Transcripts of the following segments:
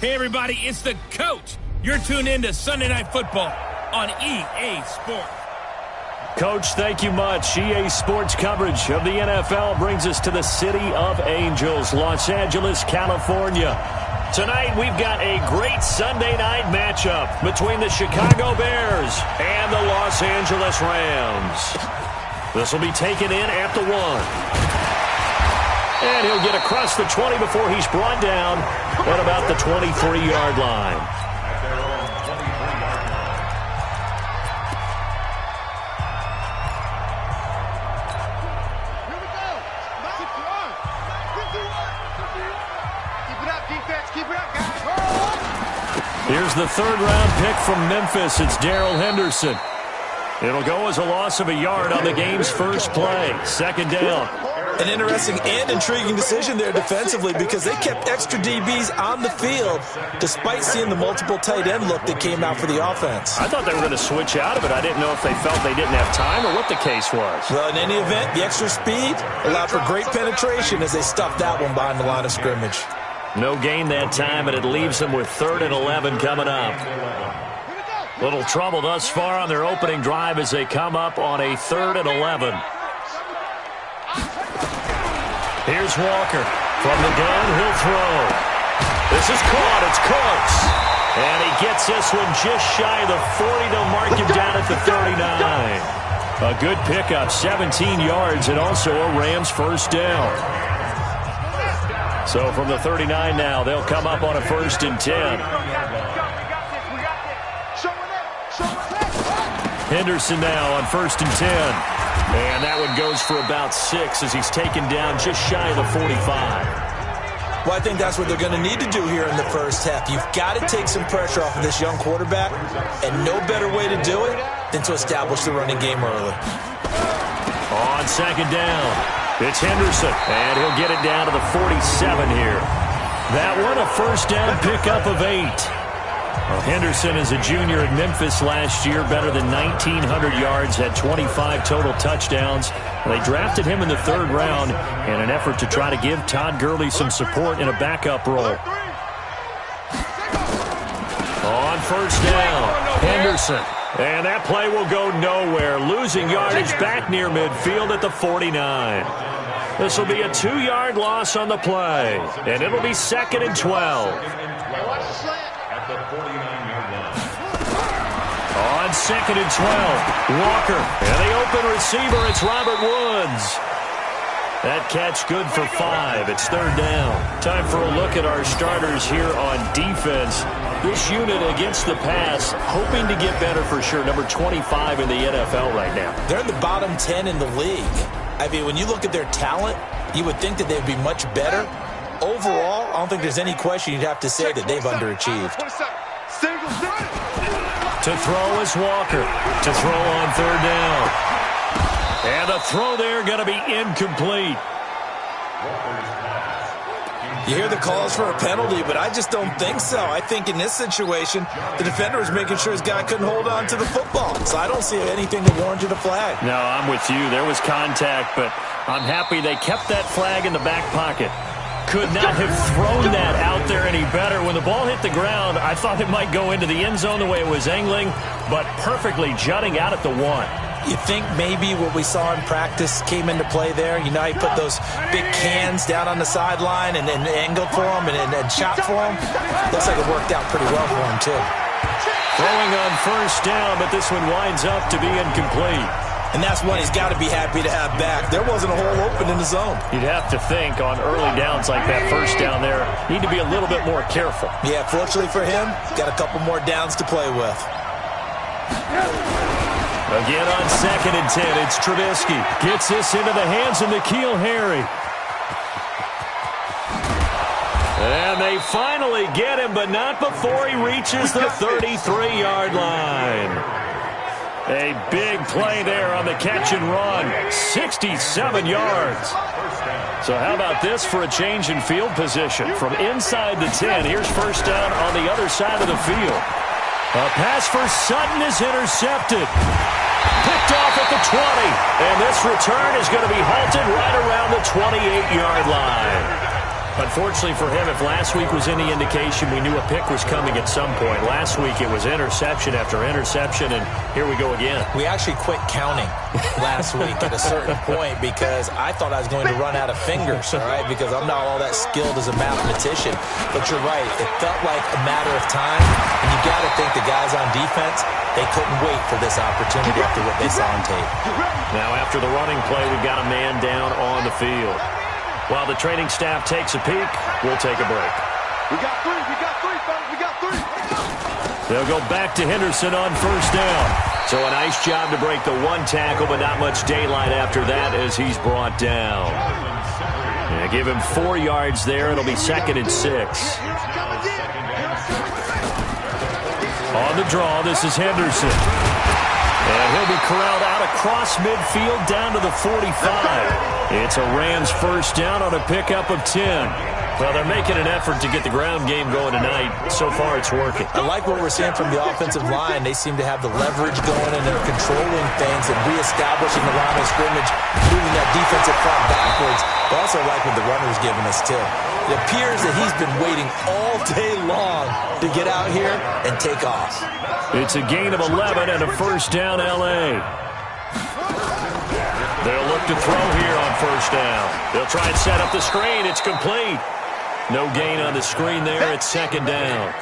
Hey, everybody, it's the coach. You're tuned in to Sunday Night Football on EA Sports. Coach, thank you much. EA Sports coverage of the NFL brings us to the City of Angels, Los Angeles, California. Tonight, we've got a great Sunday night matchup between the Chicago Bears and the Los Angeles Rams. This will be taken in at the 1. And he'll get across the 20 before he's brought down at about the 23-yard line. Here's the third-round pick from Memphis. It's Darrell Henderson. It'll go as a loss of a yard on the game's first play. Second down. An interesting and intriguing decision there defensively because they kept extra DBs on the field despite seeing the multiple tight end look that came out for the offense. I thought they were going to switch out of it. I didn't know if they felt they didn't have time or what the case was. Well, in any event, the extra speed allowed for great penetration as they stuffed that one behind the line of scrimmage. No gain that time, and it leaves them with 3rd and 11 coming up. Little trouble thus far on their opening drive as they come up on a 3rd and 11. Here's Walker. From the gun, he'll throw. This is caught. It's Cooks. And he gets this one just shy of the 40. They'll mark him down at the 39. A good pickup, 17 yards, and also a Rams first down. So from the 39 now, they'll come up on a 1st and 10. Henderson now on 1st and 10. And that one goes for about 6 as he's taken down just shy of the 45. Well, I think that's what they're going to need to do here in the first half. You've got to take some pressure off of this young quarterback, and no better way to do it than to establish the running game early. On 2nd down, it's Henderson, and he'll get it down to the 47 here. That one a first down pickup of 8. Well, Henderson is a junior in Memphis last year, better than 1,900 yards, had 25 total touchdowns. They drafted him in the 3rd round in an effort to try to give Todd Gurley some support in a backup role. On 1st down, Henderson. And that play will go nowhere, losing yardage back near midfield at the 49. This will be a 2-yard loss on the play, and it'll be 2nd and 12. On 2nd and 12, Walker. And the open receiver, it's Robert Woods. That catch good for 5. It's 3rd down. Time for a look at our starters here on defense. This unit against the pass, hoping to get better for sure. Number 25 in the NFL right now. They're in the bottom 10 in the league. I mean, when you look at their talent, you would think that they'd be much better. Overall, I don't think there's any question you'd have to say that they've underachieved. To throw is Walker. To throw on 3rd down. And the throw there going to be incomplete. You hear the calls for a penalty, but I just don't think so. I think in this situation, the defender was making sure his guy couldn't hold on to the football. So I don't see anything that warranted a flag. No, I'm with you. There was contact, but I'm happy they kept that flag in the back pocket. Could not have thrown that out there any better. When the ball hit the ground, I thought it might go into the end zone the way it was angling, but perfectly jutting out at the 1. You think maybe what we saw in practice came into play there? You know, he put those big cans down on the sideline and angled for him and shot for him. Looks like it worked out pretty well for him, too. Throwing on 1st down, but this one winds up to be incomplete. And that's one he's got to be happy to have back. There wasn't a hole open in the zone. You'd have to think on early downs like that 1st down there, need to be a little bit more careful. Yeah, fortunately for him, got a couple more downs to play with. Again on 2nd and 10, it's Trubisky. Gets this into the hands of N'Keal Harry. And they finally get him, but not before he reaches the 33-yard line. A big play there on the catch and run. 67 yards. So how about this for a change in field position? From inside the 10, here's 1st down on the other side of the field. A pass for Sutton is intercepted. Picked off at the 20. And this return is going to be halted right around the 28-yard line. Unfortunately for him, if last week was any indication, we knew a pick was coming at some point. Last week it was interception after interception, and here we go again. We actually quit counting last week at a certain point because I thought I was going to run out of fingers, all right, because I'm not all that skilled as a mathematician. But you're right. It felt like a matter of time, and you got to think the guys on defense, they couldn't wait for this opportunity after what they saw on tape. Now after the running play, we've got a man down on the field. While the training staff takes a peek, we'll take a break. We got three, fellas, we got three. They'll go back to Henderson on first down. So a nice job to break the one tackle, but not much daylight after that as he's brought down. Yeah, give him 4 yards there. It'll be 2nd and 6. On the draw, this is Henderson. And he'll be corralled out across midfield down to the 45. It's a Rams first down on a pickup of 10. Well, they're making an effort to get the ground game going tonight. So far, it's working. I like what we're seeing from the offensive line. They seem to have the leverage going, and they're controlling things and reestablishing the line of scrimmage, moving that defensive front backwards. But also like what the runner's giving us, too. It appears that he's been waiting all day long to get out here and take off. It's a gain of 11 and a first down, L.A. They'll look to throw here on first down. They'll try and set up the screen. It's complete. No gain on the screen there. It's 2nd down.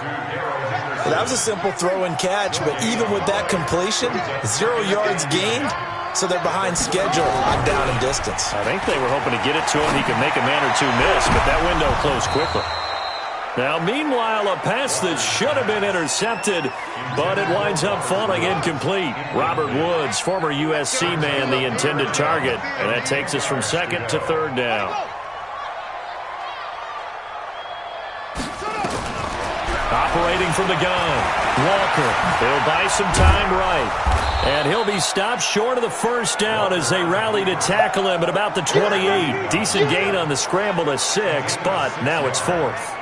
Well, that was a simple throw and catch, but even with that completion, 0 yards gained, so they're behind schedule on down and distance. I think they were hoping to get it to him. He could make a man or two miss, but that window closed quickly. Now, meanwhile, a pass that should have been intercepted, but it winds up falling incomplete. Robert Woods, former USC man, the intended target, and that takes us from 2nd to 3rd down. Operating from the gun, Walker. He'll buy some time right. And he'll be stopped short of the first down as they rally to tackle him at about the 28. Decent gain on the scramble to 6, but now it's 4th.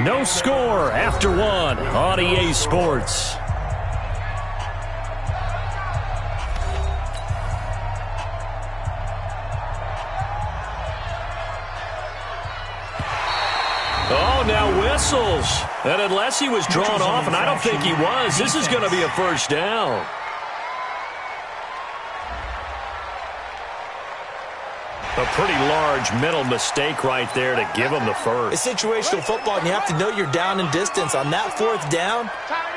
No score after 1 on EA Sports. Oh, now whistles. And unless he was drawn off, and I don't think he was, this is going to be a first down. A pretty large mental mistake right there to give him the first. It's situational football, and you have to know you're down in distance. On that 4th down,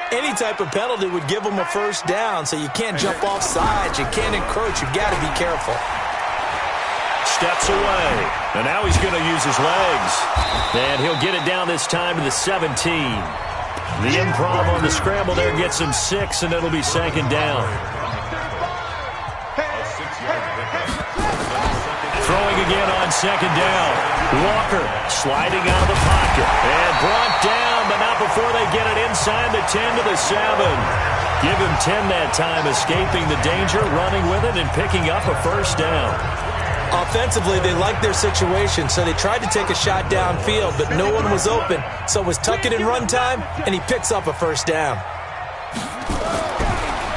any type of penalty would give them a first down, so you can't jump off sides. You can't encroach. You've got to be careful. Steps away, and now he's going to use his legs. And he'll get it down this time to the 17. The improv on the scramble there gets him 6, and it'll be 2nd down. Throwing again on 2nd down. Walker sliding out of the pocket. And brought down, but not before they get it inside the 10 to the 7. Give him 10 that time, escaping the danger, running with it, and picking up a first down. Offensively, they liked their situation, so they tried to take a shot downfield, but no one was open. So it was tuck it in run time, and he picks up a first down.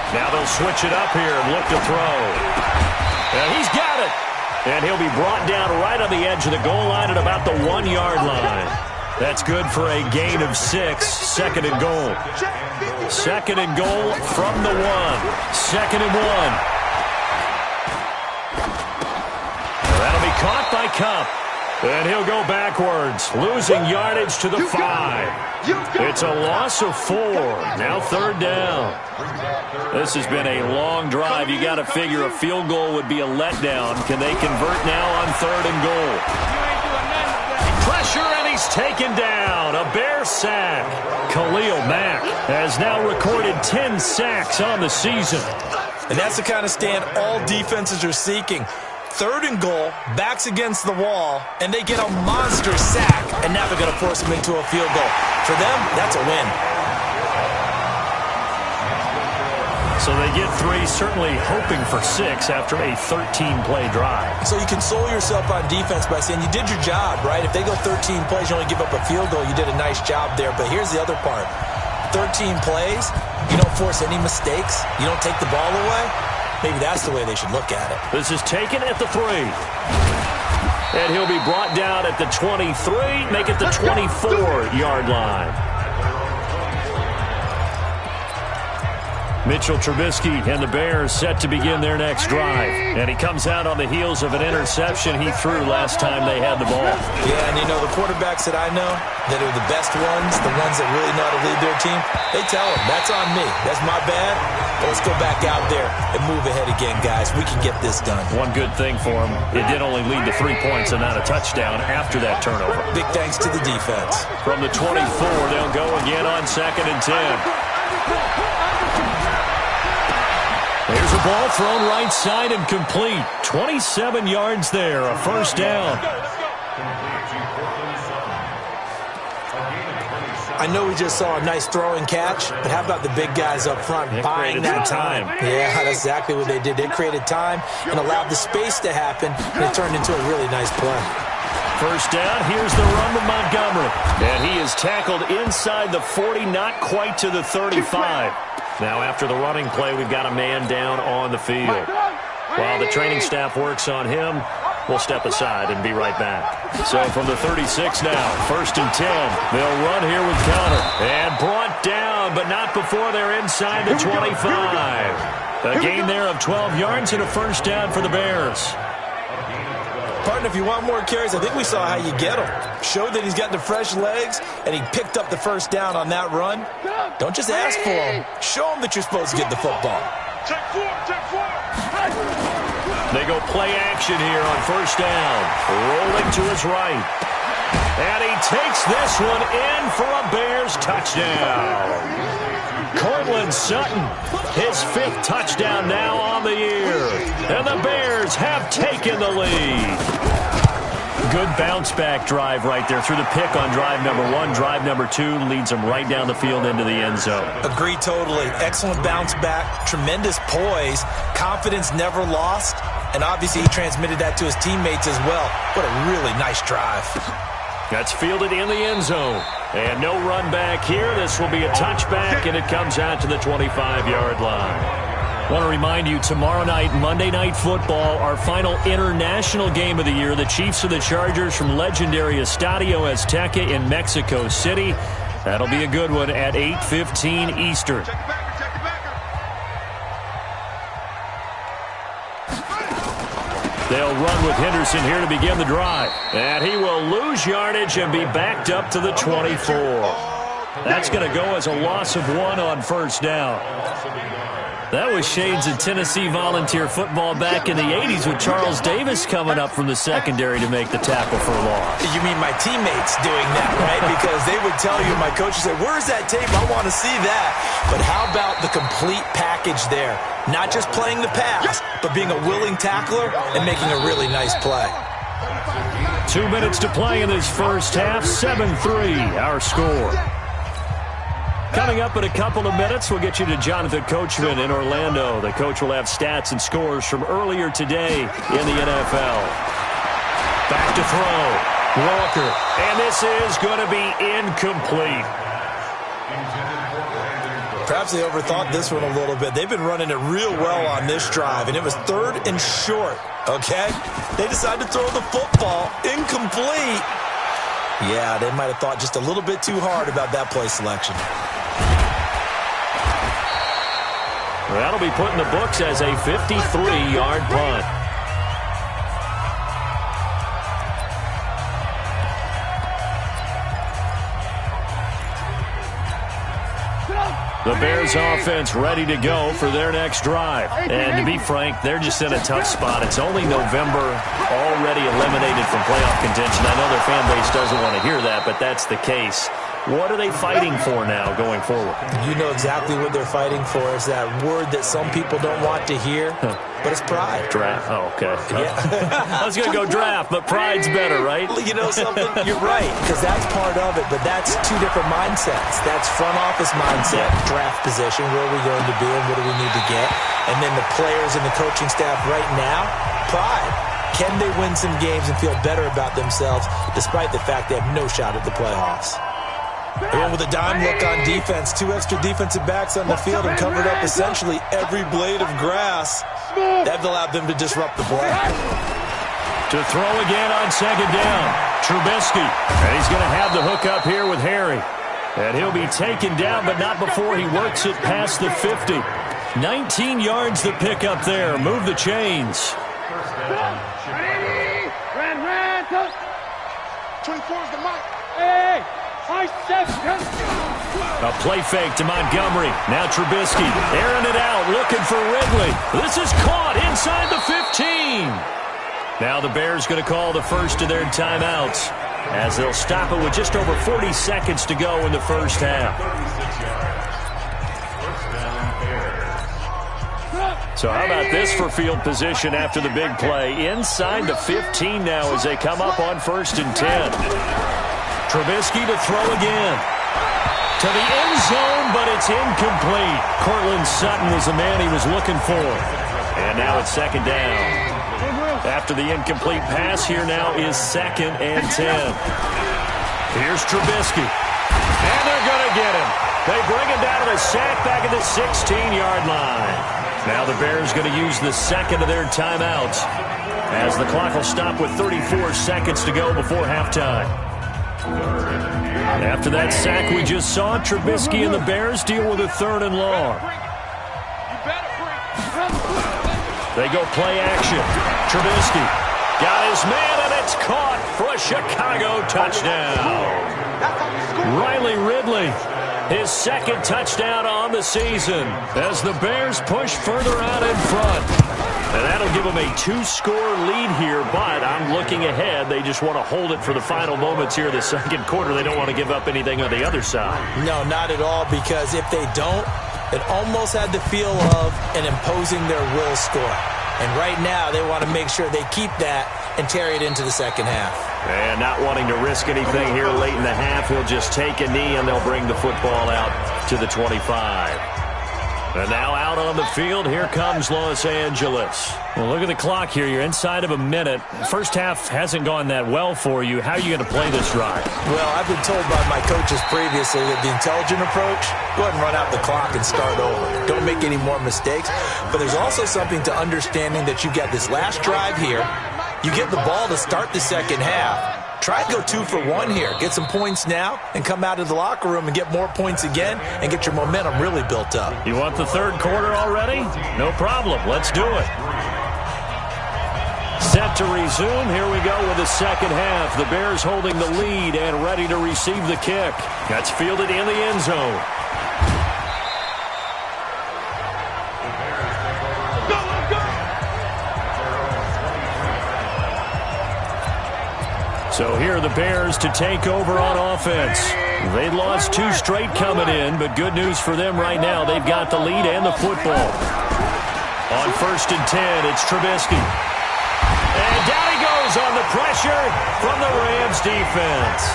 Now they'll switch it up here and look to throw. And he's got it. And he'll be brought down right on the edge of the goal line at about the 1 yard line. That's good for a gain of 6. 2nd and goal. 2nd and goal from the 1. 2nd and 1. That'll be caught by Cup. And he'll go backwards, losing yardage to the 5. It's a loss of 4. Now 3rd down. This has been a long drive. You got to figure a field goal would be a letdown. Can they convert now on 3rd and goal? Pressure, and he's taken down. A Bear sack. Khalil Mack has now recorded 10 sacks on the season. And that's the kind of stand all defenses are seeking. 3rd and goal, backs against the wall, and they get a monster sack, and now they're going to force them into a field goal. For them, that's a win. So they get 3, certainly hoping for 6 after a 13-play drive. So you console yourself on defense by saying you did your job, right? If they go 13 plays, you only give up a field goal, you did a nice job there. But here's the other part. 13 plays, you don't force any mistakes, you don't take the ball away, maybe that's the way they should look at it. This is taken at the 3. And he'll be brought down at the 23, make it the 24-yard line. Mitchell Trubisky and the Bears set to begin their next drive. And he comes out on the heels of an interception he threw last time they had the ball. Yeah, and you know, the quarterbacks that I know that are the best ones, the ones that really know how to lead their team, they tell them, that's on me. That's my bad. But let's go back out there and move ahead again, guys. We can get this done. One good thing for him, it did only lead to 3 points and not a touchdown after that turnover. Big thanks to the defense. From the 24, they'll go again on 2nd and 10. Here's a ball thrown right side and complete. 27 yards there, a first down. I know we just saw a nice throw and catch, but how about the big guys up front buying that time? Yeah, that's exactly what they did. They created time and allowed the space to happen, and it turned into a really nice play. First down, here's the run with Montgomery. And he is tackled inside the 40, not quite to the 35. Now after the running play, we've got a man down on the field. While the training staff works on him, we'll step aside and be right back. So from the 36 now, 1st and 10. They'll run here with Connor. And brought down, but not before they're inside the 25. A gain there of 12 yards and a first down for the Bears. Partner, if you want more carries, I think we saw how you get him. Showed that he's got the fresh legs, and he picked up the first down on that run. Don't just ask for him. Show him that you're supposed to get the football. They go play action here on first down. Rolling to his right. And he takes this one in for a Bears touchdown. Cortland Sutton, his 5th touchdown now on the year. And the Bears have taken the lead. Good bounce-back drive right there through the pick on drive number 1. Drive number 2 leads them right down the field into the end zone. Agree totally. Excellent bounce-back, tremendous poise, confidence never lost, and obviously he transmitted that to his teammates as well. What a really nice drive. That's fielded in the end zone. And no run back here. This will be a touchback, and it comes out to the 25-yard line. I want to remind you, tomorrow night, Monday Night Football, our final international game of the year, the Chiefs and the Chargers from legendary Estadio Azteca in Mexico City. That'll be a good one at 8:15 Eastern. They'll run with Henderson here to begin the drive. And he will lose yardage and be backed up to the 24. That's going to go as a loss of 1 on first down. That was shades of Tennessee volunteer football back in the 80s with Charles Davis coming up from the secondary to make the tackle for a loss. You mean my teammates doing that, right? Because they would tell you, my coach would say, where's that tape? I want to see that. But how about the complete package there? Not just playing the pass, but being a willing tackler and making a really nice play. 2 minutes to play in this first half. 7-3, our score. Coming up in a couple of minutes, we'll get you to Jonathan Coachman in Orlando. The coach will have stats and scores from earlier today in the NFL. Back to throw. Walker. And this is going to be incomplete. Perhaps they overthought this one a little bit. They've been running it real well on this drive, and it was 3rd and short, okay? They decided to throw the football. Incomplete. Yeah, they might have thought just a little bit too hard about that play selection. That'll be put in the books as a 53-yard punt. The Bears offense ready to go for their next drive. And to be frank, they're just in a tough spot. It's only November, already eliminated from playoff contention. I know their fan base doesn't want to hear that, but that's the case. What are they fighting for now going forward? You know exactly what they're fighting for. It's that word that some people don't want to hear, but it's pride. Draft. Oh, okay. Yeah. I was going to go draft, but pride's better, right? You know something? You're right, because that's part of it, but that's 2 different mindsets. That's front office mindset, draft position, where are we going to be and what do we need to get? And then the players and the coaching staff right now, pride. Can they win some games and feel better about themselves despite the fact they have no shot at the playoffs? They went with a dime look on defense. 2 extra defensive backs on the field and covered up essentially every blade of grass. That allowed them to disrupt the play. To throw again on second down. Trubisky. And he's going to have the hook up here with Harry. And he'll be taken down, but not before he works it past the 50. 19 yards to pick up there. Move the chains. 24's the mic. Hey, a play fake to Montgomery. Now Trubisky airing it out, looking for Ridley. This is caught inside the 15. Now the Bears going to call the first of their timeouts as they'll stop it with just over 40 seconds to go in the first half. So how about this for field position after the big play? Inside the 15 now as they come up on 1st and 10. Trubisky to throw again. To the end zone, but it's incomplete. Cortland Sutton was the man he was looking for. And now it's 2nd down. After the incomplete pass, here now is 2nd and 10. Here's Trubisky. And they're going to get him. They bring him down to the sack back at the 16-yard line. Now the Bears going to use the second of their timeouts as the clock will stop with 34 seconds to go before halftime. After that sack we just saw, Trubisky and the Bears deal with a 3rd and long. They go play action. Trubisky got his man, and it's caught for a Chicago touchdown. Riley Ridley, his 2nd touchdown on the season as the Bears push further out in front. And that'll give them a 2-score lead here, but I'm looking ahead. They just want to hold it for the final moments here of the 2nd quarter. They don't want to give up anything on the other side. No, not at all, because if they don't, it almost had the feel of an imposing their will score. And right now, they want to make sure they keep that and carry it into the 2nd half. And not wanting to risk anything here late in the half, he'll just take a knee and they'll bring the football out to the 25. And now out on the field, here comes Los Angeles. Well, look at the clock here. You're inside of a minute. First half hasn't gone that well for you. How are you going to play this drive? Well, I've been told by my coaches previously that the intelligent approach, go ahead and run out the clock and start over. Don't make any more mistakes. But there's also something to understanding that you got this last drive here. You get the ball to start the 2nd half. Try and go 2 for 1 here. Get some points now and come out of the locker room and get more points again and get your momentum really built up. You want the 3rd quarter already? No problem. Let's do it. Set to resume. Here we go with the 2nd half. The Bears holding the lead and ready to receive the kick. That's fielded in the end zone. So here are the Bears to take over on offense. They lost 2 straight coming in, but good news for them right now. They've got the lead and the football. On 1st and 10, it's Trubisky. And down he goes on the pressure from the Rams defense.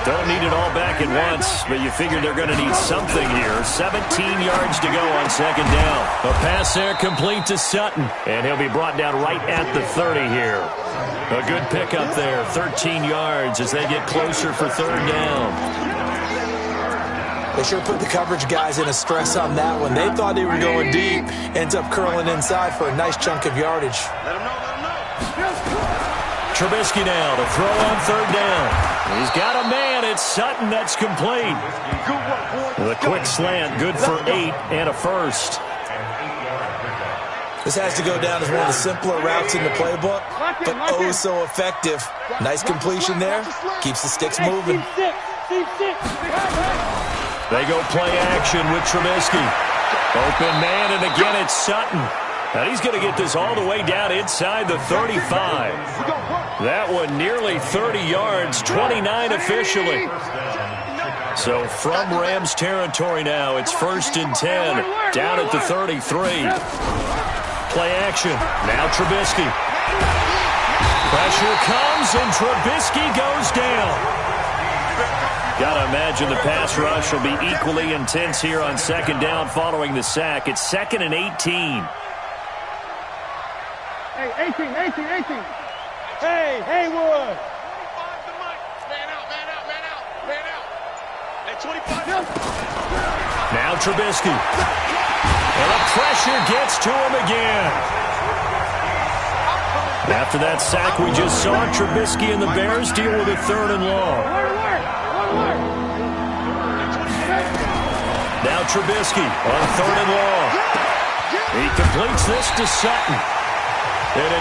Don't need it all back at once, but you figure they're going to need something here. 17 yards to go on 2nd down. A pass there complete to Sutton, and he'll be brought down right at the 30 here. A good pickup there, 13 yards as they get closer for 3rd down. They sure put the coverage guys in a stress on that one. They thought they were going deep. Ends up curling inside for a nice chunk of yardage. Trubisky now to throw on 3rd down. He's got a man. It's Sutton that's complete. The quick slant, good for 8 and a first. This has to go down as one of the simpler routes in the playbook, but oh so effective. Nice completion there. Keeps the sticks moving. They go play action with Trubisky. Open man, and again it's Sutton. Now he's going to get this all the way down inside the 35. That one nearly 30 yards, 29 officially. So from Rams territory now, it's 1st and 10, down at the 33. Play action. Now Trubisky. Pressure comes, and Trubisky goes down. Got to imagine the pass rush will be equally intense here on 2nd down following the sack. It's 2nd and 18. Hey, 18. Hey, Haywood. Man out. Now Trubisky. And the pressure gets to him again. After that sack we just saw, Trubisky and the Bears deal with a 3rd and long. Now Trubisky on 3rd and long. He completes this to Sutton. And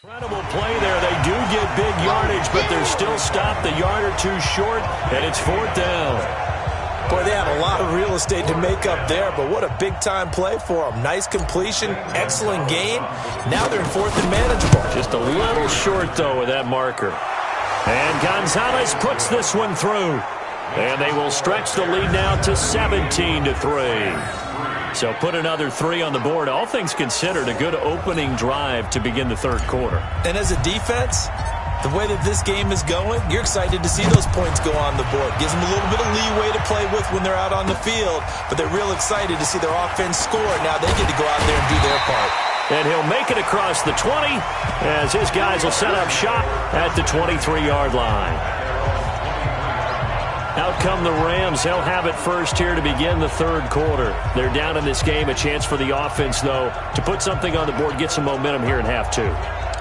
incredible play there. They do get big yardage, but they're still stopped a yard or two short, and it's 4th down. Boy, they had a lot of real estate to make up there, but what a big-time play for them. Nice completion, excellent gain. Now they're in 4th and manageable. Just a little short, though, with that marker. And Gonzalez puts this one through. And they will stretch the lead now to 17-3. So put another 3 on the board. All things considered, a good opening drive to begin the 3rd quarter. And as a defense, the way that this game is going, you're excited to see those points go on the board. Gives them a little bit of leeway to play with when they're out on the field, but they're real excited to see their offense score. Now they get to go out there and do their part. And he'll make it across the 20 as his guys will set up shop at the 23-yard line. Out come the Rams. They'll have it first here to begin the 3rd quarter. They're down in this game. A chance for the offense, though, to put something on the board, get some momentum here in half 2.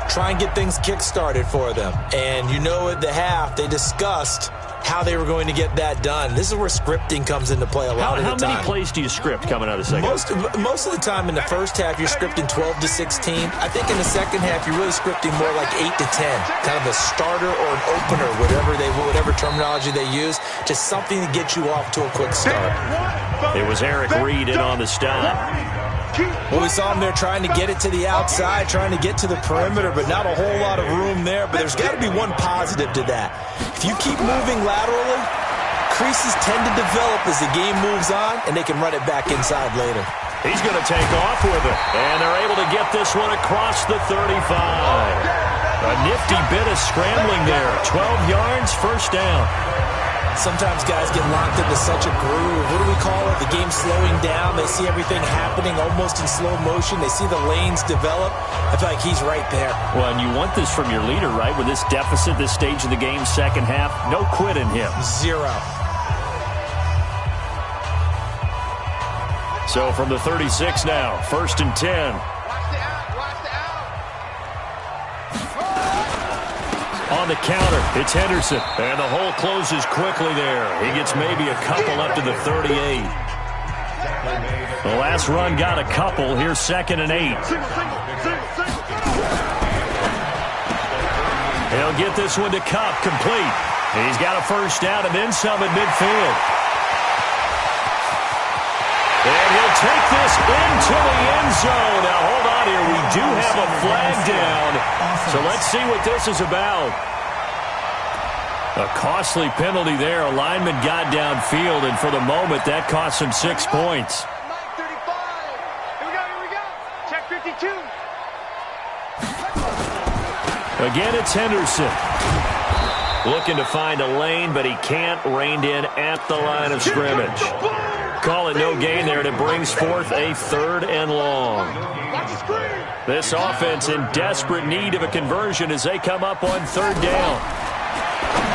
Try and get things kick-started for them. And you know at the half, they discussed how they were going to get that done. This is where scripting comes into play a lot of the time. How many plays do you script coming out of the second? Most of the time in the first half, you're scripting 12 to 16. I think in the second half, you're really scripting more like 8 to 10. Kind of a starter or an opener, whatever terminology they use. Just something to get you off to a quick start. It was Eric Reed in on the stop. Well, we saw him there trying to get it to the outside, trying to get to the perimeter, but not a whole lot of room there. But there's got to be one positive to that. If you keep moving laterally, creases tend to develop as the game moves on, and they can run it back inside later. He's going to take off with it, and they're able to get this one across the 35. A nifty bit of scrambling there. 12 yards, first down. Sometimes guys get locked into such a groove. What do we call it? The game slowing down. They see everything happening almost in slow motion. They see the lanes develop. I feel like he's right there. Well, and you want this from your leader, right? With this deficit, this stage of the game, second half, no quit in him. 0. So from the 36 now, 1st and 10. On the counter, it's Henderson. And the hole closes quickly there. He gets maybe a couple up to the 38. The last run got a couple. Here's 2nd and 8. He'll get this one to Kupp, complete. He's got a first down and then some at midfield. And he'll take this into the end zone. Now, hold on here. We do have a flag down. So let's see what this is about. A costly penalty there. A lineman got downfield, and for the moment, that cost him 6 points. Mike 35. Here we go. Check 52. Again, it's Henderson. Looking to find a lane, but he can't. Reined in at the line of scrimmage. Call it no gain there, and it brings forth a 3rd and long. This offense in desperate need of a conversion as they come up on 3rd down.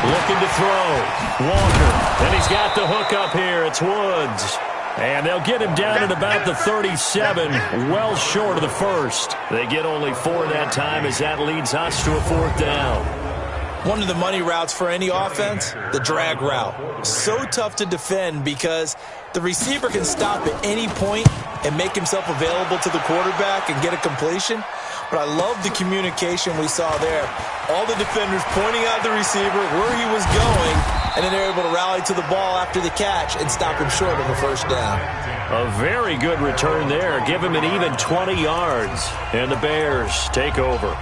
Looking to throw. Walker. And he's got the hook up here. It's Woods. And they'll get him down at about the 37, well short of the first. They get only 4 that time as that leads us to a 4th down. One of the money routes for any offense, the drag route. So tough to defend because the receiver can stop at any point and make himself available to the quarterback and get a completion. But I love the communication we saw there. All the defenders pointing out the receiver, where he was going, and then they're able to rally to the ball after the catch and stop him short of a first down. A very good return there. Give him an even 20 yards. And the Bears take over.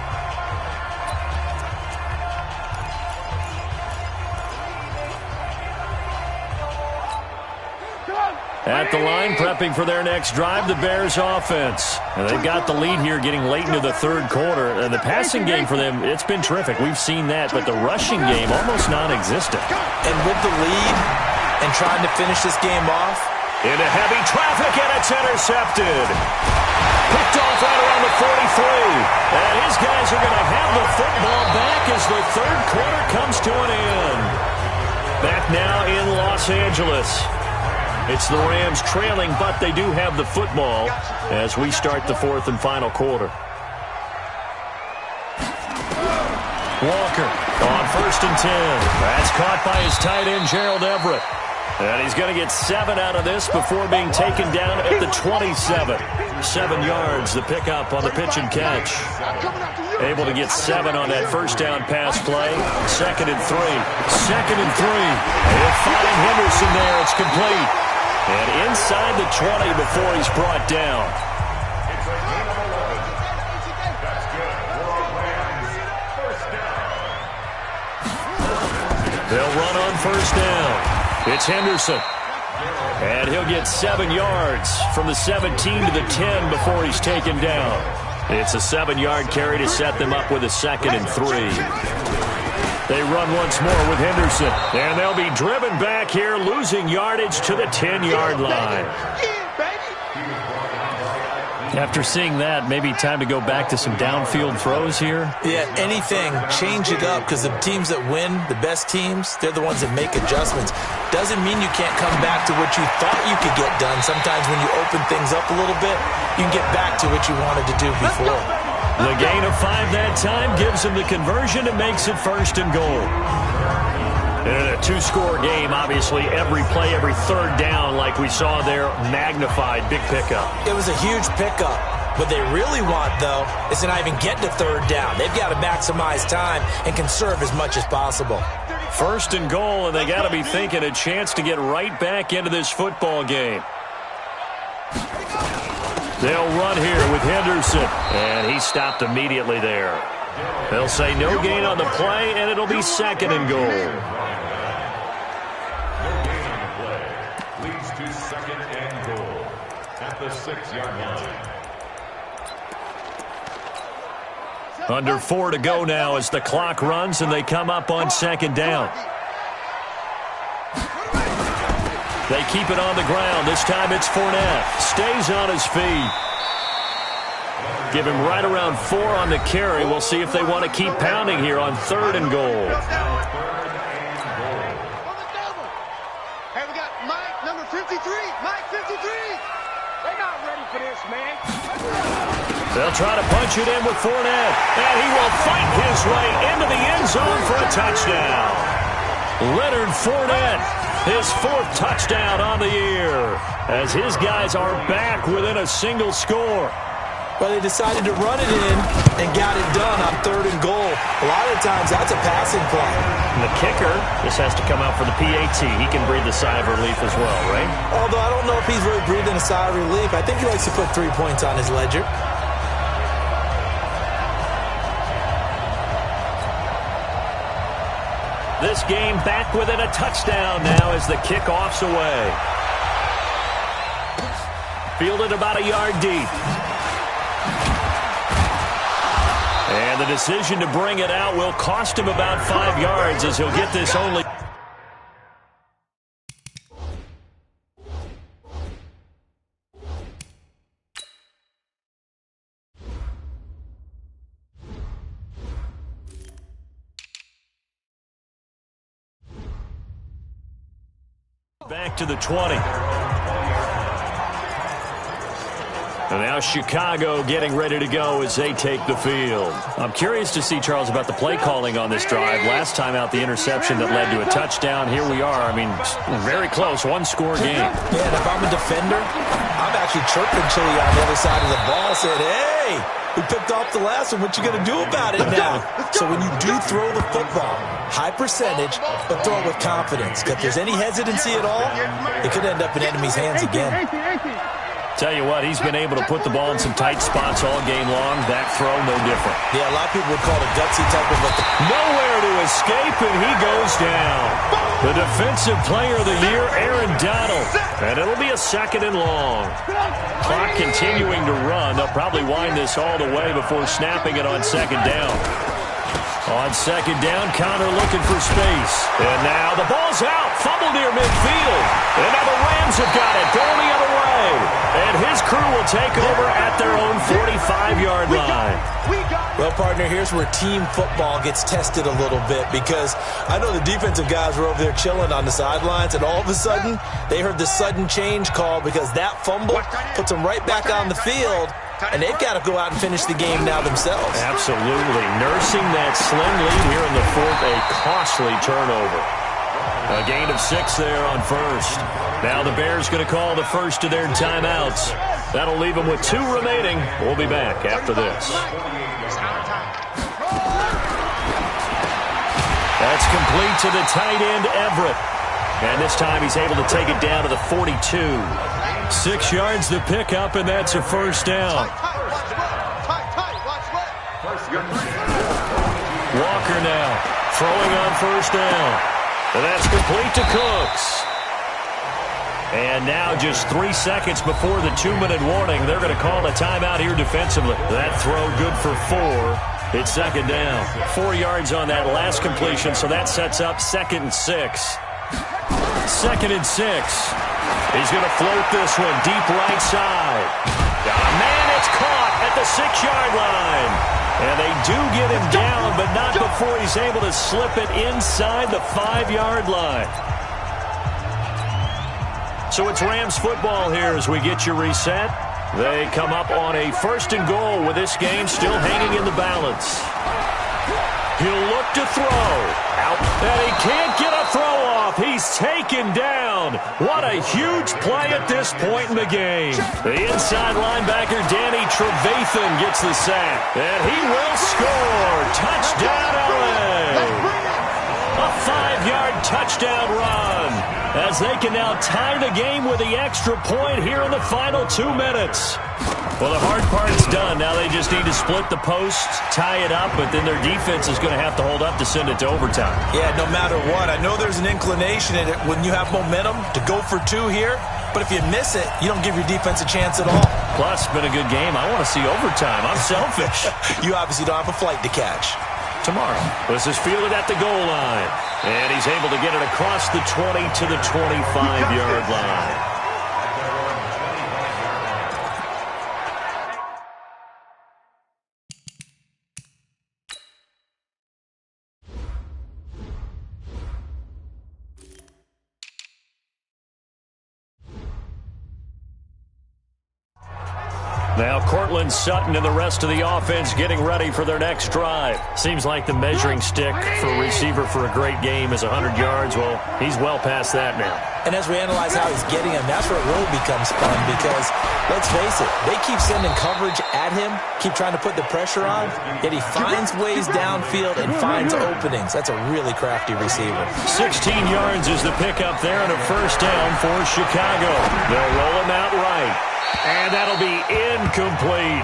At the line, prepping for their next drive, the Bears offense. And they've got the lead here getting late into the third quarter. And the passing game for them, it's been terrific. We've seen that, but the rushing game almost non-existent. And with the lead and trying to finish this game off. Into heavy traffic, and it's intercepted. Picked off right around the 43. And his guys are going to have the football back as the third quarter comes to an end. Back now in Los Angeles. It's the Rams trailing, but they do have the football as we start the fourth and final quarter. Walker on 1st and 10. That's caught by his tight end, Gerald Everett. And he's going to get 7 out of this before being taken down at the 27. 7 yards, the pickup on the pitch and catch. Able to get 7 on that first down pass play. 2nd and 3. 2nd and 3. They'll find Henderson there. It's complete. And inside the 20 before he's brought down. They'll run on 1st down. It's Henderson. And he'll get 7 yards from the 17 to the 10 before he's taken down. It's a 7-yard carry to set them up with a 2nd and 3. They run once more with Henderson. And they'll be driven back here, losing yardage to the 10-yard line. After seeing that, maybe time to go back to some downfield throws here? Yeah, anything. Change it up, because the teams that win, the best teams, they're the ones that make adjustments. Doesn't mean you can't come back to what you thought you could get done. Sometimes when you open things up a little bit, you can get back to what you wanted to do before. The gain of 5 that time gives him the conversion and makes it 1st and goal. In a 2-score game, obviously, every play, every third down, like we saw there, magnified, big pickup. It was a huge pickup. What they really want, though, is to not even get to 3rd down. They've got to maximize time and conserve as much as possible. 1st and goal, and they got to be thinking a chance to get right back into this football game. They'll run here with Henderson, and he stopped immediately there. They'll say no gain on the play, and it'll be 2nd and goal. No gain on the play. Leads to 2nd and goal at the 6-yard line. Under 4 to go now as the clock runs, and they come up on 2nd down. They keep it on the ground. This time it's Fournette. Stays on his feet. Give him right around 4 on the carry. We'll see if they want to keep pounding here on 3rd and goal. Hey, we got Mike, number 53. Mike, 53. They're not ready for this, man. They'll try to punch it in with Fournette. And he will fight his way into the end zone for a touchdown. Leonard Fournette, his 4th touchdown on the year, as his guys are back within a single score. Well, they decided to run it in and got it done on 3rd and goal. A lot of times, that's a passing play. And the kicker, this has to come out for the PAT. He can breathe a sigh of relief as well, right? Although I don't know if he's really breathing a sigh of relief. I think he likes to put 3 points on his ledger. This game back within a touchdown now as the kickoff's away. Fielded about a yard deep. And the decision to bring it out will cost him about 5 yards as he'll get this only. Back to the 20. And now Chicago getting ready to go as they take the field. I'm curious to see, Charles, about the play calling on this drive. Last time out, the interception that led to a touchdown. Here we are. I mean, very close, 1-score game. Yeah, and if I'm a defender, I'm actually chirping Chili on the other side of the ball, saying, hey, we picked off the last one. What you going to do about it now? So when you do throw the football, high percentage, but throw it with confidence. If there's any hesitancy at all, it could end up in enemy's hands again. Tell you what, he's been able to put the ball in some tight spots all game long. That throw, no different. Yeah, a lot of people would call it a gutsy type of look. Nowhere to escape, and he goes down. The Defensive Player of the Year, Aaron Donald. And it'll be a 2nd and long. Clock continuing to run. They'll probably wind this all the way before snapping it on 2nd down. On 2nd down, Connor looking for space. And now the ball's out. Fumble near midfield. And now the Rams have got it. Going the other way. And his crew will take over at their own 45-yard line. Well, partner, here's where team football gets tested a little bit, because I know the defensive guys were over there chilling on the sidelines, and all of a sudden they heard the sudden change call because that fumble puts them right back on the field. And they've got to go out and finish the game now themselves. Absolutely. Nursing that slim lead here in the 4th, a costly turnover. A gain of 6 there on 1st. Now the Bears going to call the first of their timeouts. That'll leave them with 2 remaining. We'll be back after this. That's complete to the tight end, Everett. And this time he's able to take it down to the 42. 6 yards to pick up, and that's a 1st down. Walker now throwing on 1st down. And that's complete to Cooks. And now just 3 seconds before the 2-minute warning, they're going to call a timeout here defensively. That throw good for 4. It's 2nd down. 4 yards on that last completion, so that sets up 2nd and 6. 2nd and 6. He's going to float this one deep right side. Man, it's caught at the 6-yard line. And they do get him down, but not before he's able to slip it inside the 5-yard line. So it's Rams football here as we get you reset. They come up on a 1st and goal with this game still hanging in the balance. He'll look to throw. Out. And he can't get a throw off. He's taken down. What a huge play at this point in the game. The inside linebacker, Danny Trevathan, gets the sack. And he will score. Touchdown, LA. A 5-yard touchdown run, as they can now tie the game with the extra point here in the final 2 minutes. Well, the hard part's done. Now they just need to split the posts, tie it up, but then their defense is going to have to hold up to send it to overtime. Yeah, no matter what. I know there's an inclination in it when you have momentum to go for 2 here, but if you miss it, you don't give your defense a chance at all. Plus, it's been a good game. I want to see overtime. I'm selfish. You obviously don't have a flight to catch. Tomorrow, this is fielded at the goal line. And he's able to get it across the 20 to the 25-yard line. Now Cortland Sutton and the rest of the offense getting ready for their next drive. Seems like the measuring stick for a receiver for a great game is 100 yards. Well, he's well past that now. And as we analyze how he's getting him, that's where it really becomes fun because, let's face it, they keep sending coverage at him, keep trying to put the pressure on, yet he finds ways downfield and finds openings. That's a really crafty receiver. 16 yards is the pickup there and a 1st down for Chicago. They'll roll him out right. And that'll be incomplete.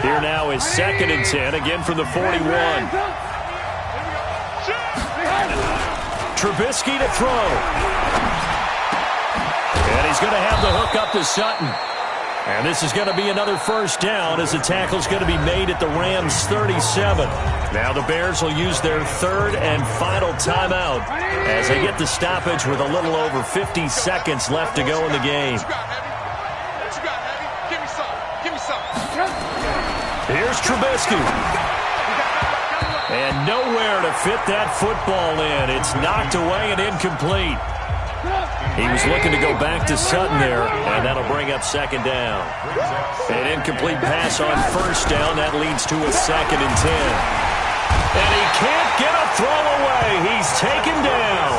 Here now is 2nd and 10, again from the 41. Trubisky to throw. And he's going to have the hook up to Sutton. And this is going to be another 1st down as the tackle's going to be made at the Rams' 37. Now the Bears will use their 3rd and final timeout as they get the stoppage with a little over 50 seconds left to go in the game. Here's Trubisky. And nowhere to fit that football in. It's knocked away and incomplete. He was looking to go back to Sutton there, and that'll bring up 2nd down. An incomplete pass on 1st down. That leads to a 2nd and 10. And he can't get a throw away. He's taken down.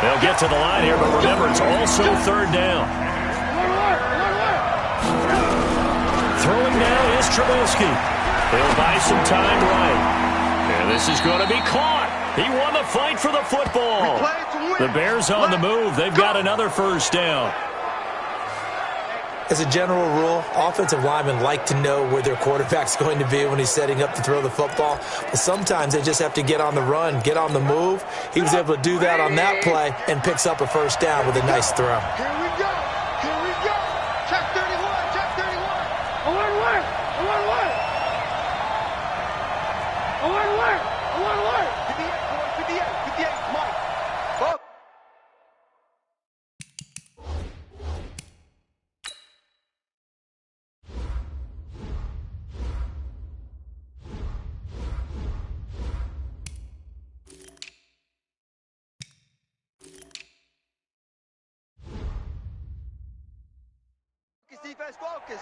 They'll get to the line here, but remember, it's also 3rd down. Throwing now is Trubisky. He'll buy some time right. And this is going to be caught. He won the fight for the football. The Bears on the move. They've got another first down. As a general rule, offensive linemen like to know where their quarterback's going to be when he's setting up to throw the football. But sometimes they just have to get on the run, get on the move. He was able to do that on that play and picks up a first down with a nice throw. Here we go. Here we go. Check 31. Check 31. I want to work. I want to work. I want to work. I want to work. 58, boy. 58. 58. Mike. Buck. Defense focus.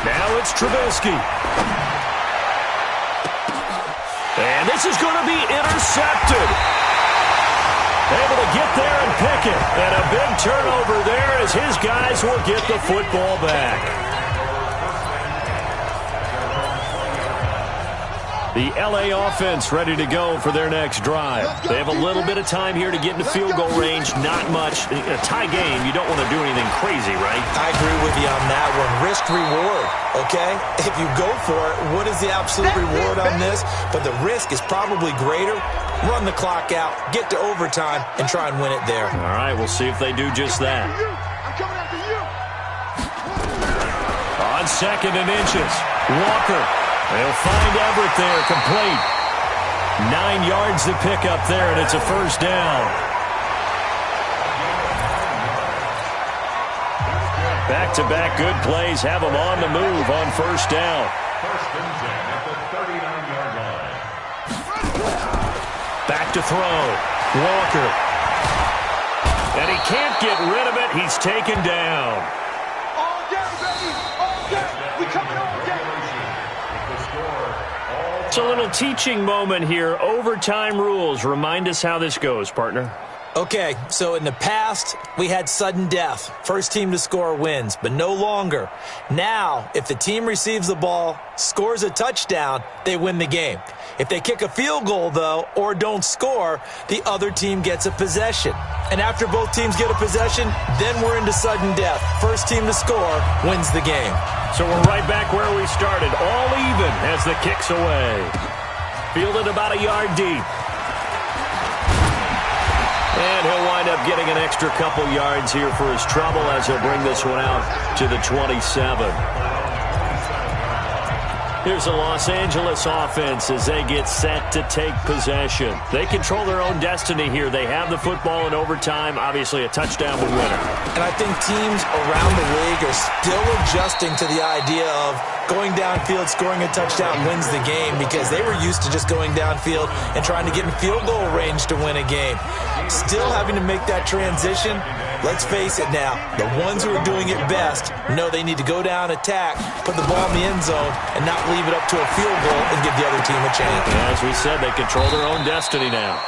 Now it's Trubisky. And this is going to be intercepted. Able to get there and pick it. And a big turnover there as his guys will get the football back. The LA offense ready to go for their next drive. They have a little bit of time here to get into field goal range. Not much. A tie game, you don't want to do anything crazy, right? I agree with you on that one. Risk reward, okay? If you go for it, what is the absolute reward on this? But the risk is probably greater. Run the clock out, get to overtime, and try and win it there. All right, we'll see if they do just that. I'm coming after you. On 2nd and inches, Walker. They'll find Everett there, complete. 9 yards to pick up there, and it's a first down. Back-to-back good plays have them on the move on first down. First and 10 at the 39-yard line. Back to throw. Walker. And he can't get rid of it. He's taken down. All day, baby. All day. We coming all day. It's a little teaching moment here. Overtime rules. Remind us how this goes, partner. Okay, so in the past, we had sudden death. First team to score wins, but no longer. Now, if the team receives the ball, scores a touchdown, they win the game. If they kick a field goal, though, or don't score, the other team gets a possession. And after both teams get a possession, then we're into sudden death. First team to score wins the game. So we're right back where we started, all even as the kick's away. Fielded about a yard deep. And he'll wind up getting an extra couple yards here for his trouble as he'll bring this one out to the 27. Here's the Los Angeles offense as they get set to take possession. They control their own destiny here. They have the football in overtime. Obviously, a touchdown would win it. And I think teams around the league are still adjusting to the idea of going downfield, scoring a touchdown wins the game because they were used to just going downfield and trying to get in field goal range to win a game. Still having to make that transition. Let's face it now, the ones who are doing it best know they need to go down, attack, put the ball in the end zone, and not leave it up to a field goal and give the other team a chance. As we said, they control their own destiny now.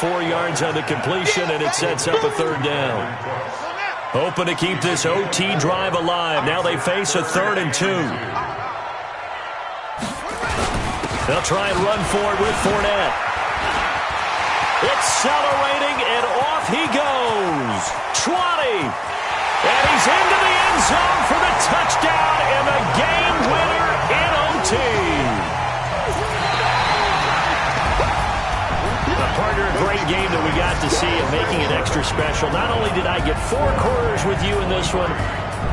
4 yards on the completion, and it sets up a third down. Hoping to keep this OT drive alive. Now they face a 3rd and 2. They'll try and run forward with Fournette. Accelerating, and off he goes. 20. And he's into the end zone for the touchdown and the game winner in OT. Partner, a great game that we got to see and making it extra special. Not only did I get 4 quarters with you in this one,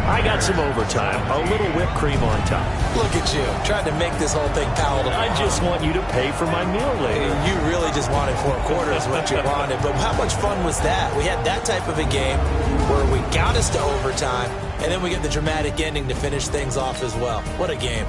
I got some overtime, a little whipped cream on top. Look at you, trying to make this whole thing palatable. I just want you to pay for my meal later. You really just wanted 4 quarters, what you wanted. But how much fun was that? We had that type of a game where we got us to overtime, and then we get the dramatic ending to finish things off as well. What a game.